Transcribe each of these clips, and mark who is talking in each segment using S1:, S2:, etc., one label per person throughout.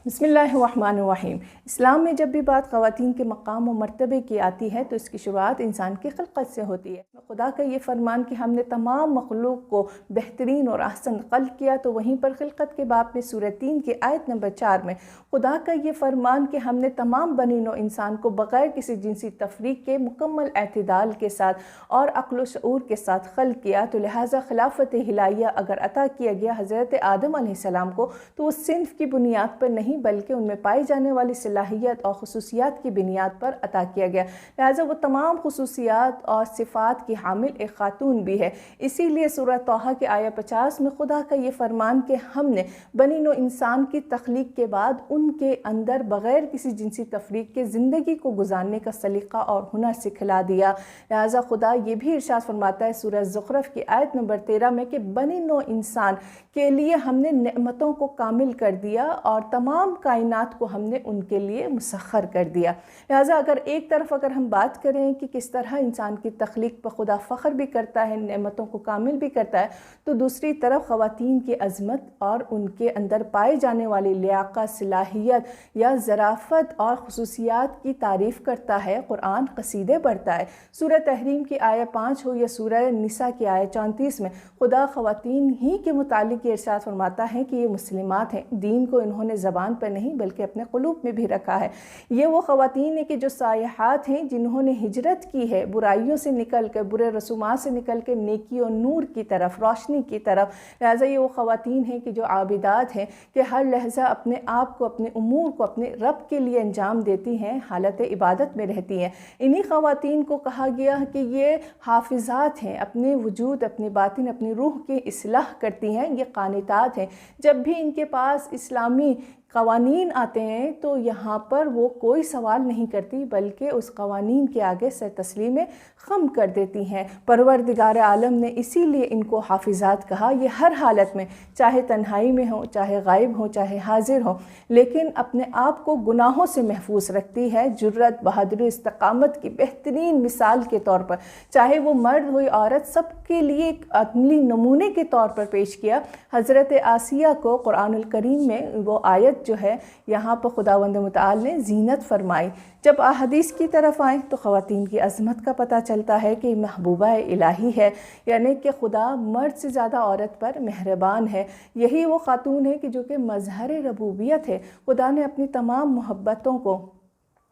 S1: بسم اللہ الرحمن الرحیم۔ اسلام میں جب بھی بات خواتین کے مقام و مرتبے کی آتی ہے تو اس کی شروعات انسان کی خلقت سے ہوتی ہے۔ خدا کا یہ فرمان کہ ہم نے تمام مخلوق کو بہترین اور احسن خلق کیا، تو وہیں پر خلقت کے باب میں سورہ 3 کی آیت نمبر 4 میں خدا کا یہ فرمان کہ ہم نے تمام بنی نوع انسان کو بغیر کسی جنسی تفریق کے مکمل اعتدال کے ساتھ اور عقل و شعور کے ساتھ خلق کیا، تو لہٰذا خلافت الہیہ اگر عطا کیا گیا حضرت آدم علیہ السلام کو تو اس صنف کی بنیاد پر نہیں بلکہ ان میں پائی جانے والی صلاحیت اور خصوصیات کی بنیاد پر عطا کیا گیا، لہٰذا وہ تمام خصوصیات اور صفات کی حامل ایک خاتون بھی ہے۔ اسی لیے سورہ طٰہٰ کی آیت 50 میں خدا کا یہ فرمان کہ ہم نے بنی نوع انسان کی تخلیق کے بعد ان کے اندر بغیر کسی جنسی تفریق کے زندگی کو گزارنے کا سلیقہ اور ہنر سکھلا دیا، لہٰذا خدا یہ بھی ارشاد فرماتا ہے سورہ زخرف کی آیت نمبر 13 میں کہ بنی نوع انسان کے لیے ہم نے نعمتوں کو کامل کر دیا اور تمام کائنات کو ہم نے ان کے لیے مسخر کر دیا۔ لہٰذا ایک طرف ہم بات کریں کہ کس طرح انسان کی تخلیق پر خدا فخر بھی کرتا ہے، نعمتوں کو کامل بھی کرتا ہے، تو دوسری طرف خواتین کی عظمت اور ان کے اندر پائے جانے والی لیاقت، صلاحیت یا ظرافت اور خصوصیات کی تعریف کرتا ہے۔ قرآن قصیدے پڑھتا ہے۔ سورہ تحریم کی آیت 5 ہو یا سورہ نساء کی آیت 34 میں خدا خواتین ہی کے متعلق یہ ارشاد فرماتا ہے کہ یہ مسلمات ہیں، دین کو انہوں نے زبان پر نہیں بلکہ اپنے قلوب میں بھی رکھا ہے۔ یہ وہ خواتین ہیں کہ جو سائحات ہیں، جنہوں نے ہجرت کی ہے برائیوں سے نکل کر، برے رسومات سے نکل کے نیکی اور نور کی طرف، روشنی کی طرف۔ لہٰذا یہ وہ خواتین ہیں کہ جو عابدات ہیں، کہ ہر لحظہ اپنے آپ کو، اپنے امور کو اپنے رب کے لیے انجام دیتی ہیں، حالت عبادت میں رہتی ہیں۔ انہی خواتین کو کہا گیا کہ یہ حافظات ہیں، اپنے وجود، اپنی باطن، اپنی روح کی اصلاح کرتی ہیں، یہ قانتات ہیں۔ جب بھی ان کے پاس اسلامی قوانین آتے ہیں تو یہاں پر وہ کوئی سوال نہیں کرتی بلکہ اس قوانین کے آگے سر تسلیم خم کر دیتی ہیں۔ پروردگار عالم نے اسی لیے ان کو حافظات کہا۔ یہ ہر حالت میں، چاہے تنہائی میں ہو، چاہے غائب ہو، چاہے حاضر ہو، لیکن اپنے آپ کو گناہوں سے محفوظ رکھتی ہے۔ جرت، بہادری، استقامت کی بہترین مثال کے طور پر، چاہے وہ مرد ہو یا عورت، سب کے لیے ایک عملی نمونے کے طور پر پیش کیا۔ حضرت آسیہ کو قرآن الکریم میں وہ آیت جو ہے یہاں پر خداوند متعال نے زینت فرمائی۔ جب احادیث کی طرف آئیں تو خواتین کی عظمت کا پتہ چلتا ہے کہ محبوبہ الہی ہے، یعنی کہ خدا مرد سے زیادہ عورت پر مہربان ہے۔ یہی وہ خاتون ہے کہ جو کہ مظہر ربوبیت ہے۔ خدا نے اپنی تمام محبتوں کو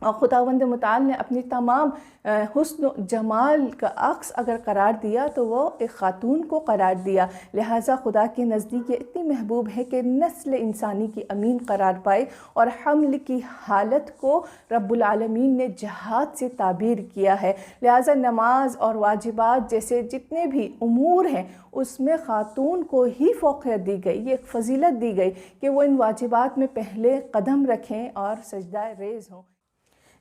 S1: اور خداوند متعال نے اپنی تمام حسن و جمال کا عکس اگر قرار دیا تو وہ ایک خاتون کو قرار دیا، لہٰذا خدا کے نزدیک یہ اتنی محبوب ہے کہ نسل انسانی کی امین قرار پائے، اور حمل کی حالت کو رب العالمین نے جہاد سے تعبیر کیا ہے۔ لہٰذا نماز اور واجبات جیسے جتنے بھی امور ہیں اس میں خاتون کو ہی فوقیت دی گئی، یہ ایک فضیلت دی گئی کہ وہ ان واجبات میں پہلے قدم رکھیں اور سجدہ ریز ہوں۔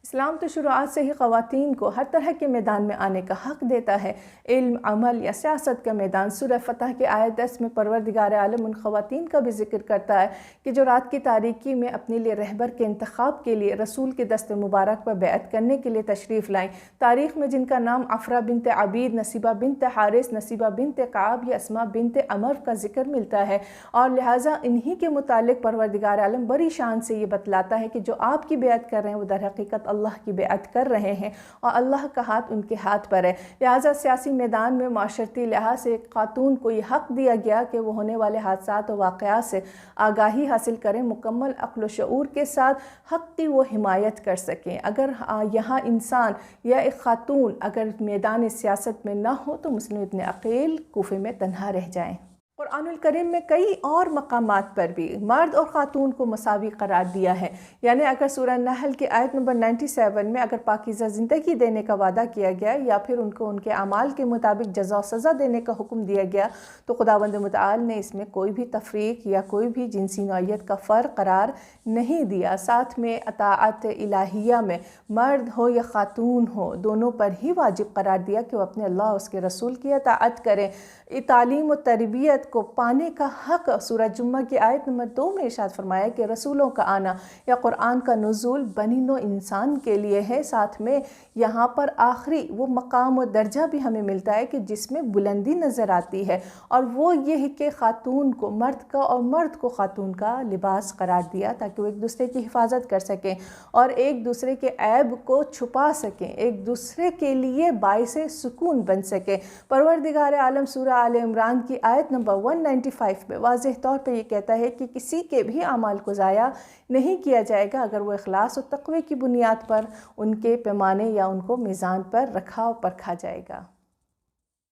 S1: اسلام تو شروعات سے ہی خواتین کو ہر طرح کے میدان میں آنے کا حق دیتا ہے، علم، عمل یا سیاست کا میدان۔ سورہ فتح کے آیت 10 میں پروردگار عالم ان خواتین کا بھی ذکر کرتا ہے کہ جو رات کی تاریکی میں اپنے لیے رہبر کے انتخاب کے لیے رسول کے دست مبارک پر بیعت کرنے کے لیے تشریف لائیں۔ تاریخ میں جن کا نام عفرہ بنت عبید، نصیبہ بنت حارث، نصیبہ بنت کعب یا اسماء بنت عمر کا ذکر ملتا ہے، اور لہٰذا انہی کے متعلق پروردگار عالم بڑی شان سے یہ بتلاتا ہے کہ جو آپ کی بیعت کر رہے ہیں وہ در حقیقت اللہ کی بیعت کر رہے ہیں، اور اللہ کا ہاتھ ان کے ہاتھ پر ہے۔ لہٰذا سیاسی میدان میں معاشرتی لحاظ سے ایک خاتون کو یہ حق دیا گیا کہ وہ ہونے والے حادثات و واقعات سے آگاہی حاصل کریں، مکمل عقل و شعور کے ساتھ حق کی وہ حمایت کر سکیں۔ اگر یہاں انسان یا ایک خاتون اگر میدان سیاست میں نہ ہو تو مسلم ابن عقیل کوفے میں تنہا رہ جائیں۔ قرآن الکریم میں کئی اور مقامات پر بھی مرد اور خاتون کو مساوی قرار دیا ہے، یعنی اگر سورہ نحل کی آیت نمبر 97 میں اگر پاکیزہ زندگی دینے کا وعدہ کیا گیا یا پھر ان کو ان کے اعمال کے مطابق جزا و سزا دینے کا حکم دیا گیا تو خداوند متعال نے اس میں کوئی بھی تفریق یا کوئی بھی جنسی نوعیت کا فرق قرار نہیں دیا۔ ساتھ میں اطاعت الہیہ میں مرد ہو یا خاتون ہو دونوں پر ہی واجب قرار دیا کہ وہ اپنے اللہ اور اس کے رسول کی اطاعت کریں۔ تعلیم و تربیت فضیلت کو پانے کا حق سورہ جمعہ کی آیت نمبر 2 میں ارشاد فرمایا کہ رسولوں کا آنا یا قرآن کا نزول بنی نوع انسان کے لیے ہے۔ ساتھ میں یہاں پر آخری وہ مقام و درجہ بھی ہمیں ملتا ہے کہ جس میں بلندی نظر آتی ہے، اور وہ یہ کہ خاتون کو مرد کا اور مرد کو خاتون کا لباس قرار دیا تاکہ وہ ایک دوسرے کی حفاظت کر سکیں اور ایک دوسرے کے عیب کو چھپا سکیں، ایک دوسرے کے لیے باعث سکون بن سکے۔ پروردگار عالم سورہ آل عمران کی آیت نمبر 195 میں واضح طور پہ یہ کہتا ہے کہ کسی کے بھی اعمال کو ضائع نہیں کیا جائے گا اگر وہ اخلاص و تقوی کی بنیاد پر ان کے پیمانے یا ان کو میزان پر رکھا اور پرکھا جائے گا۔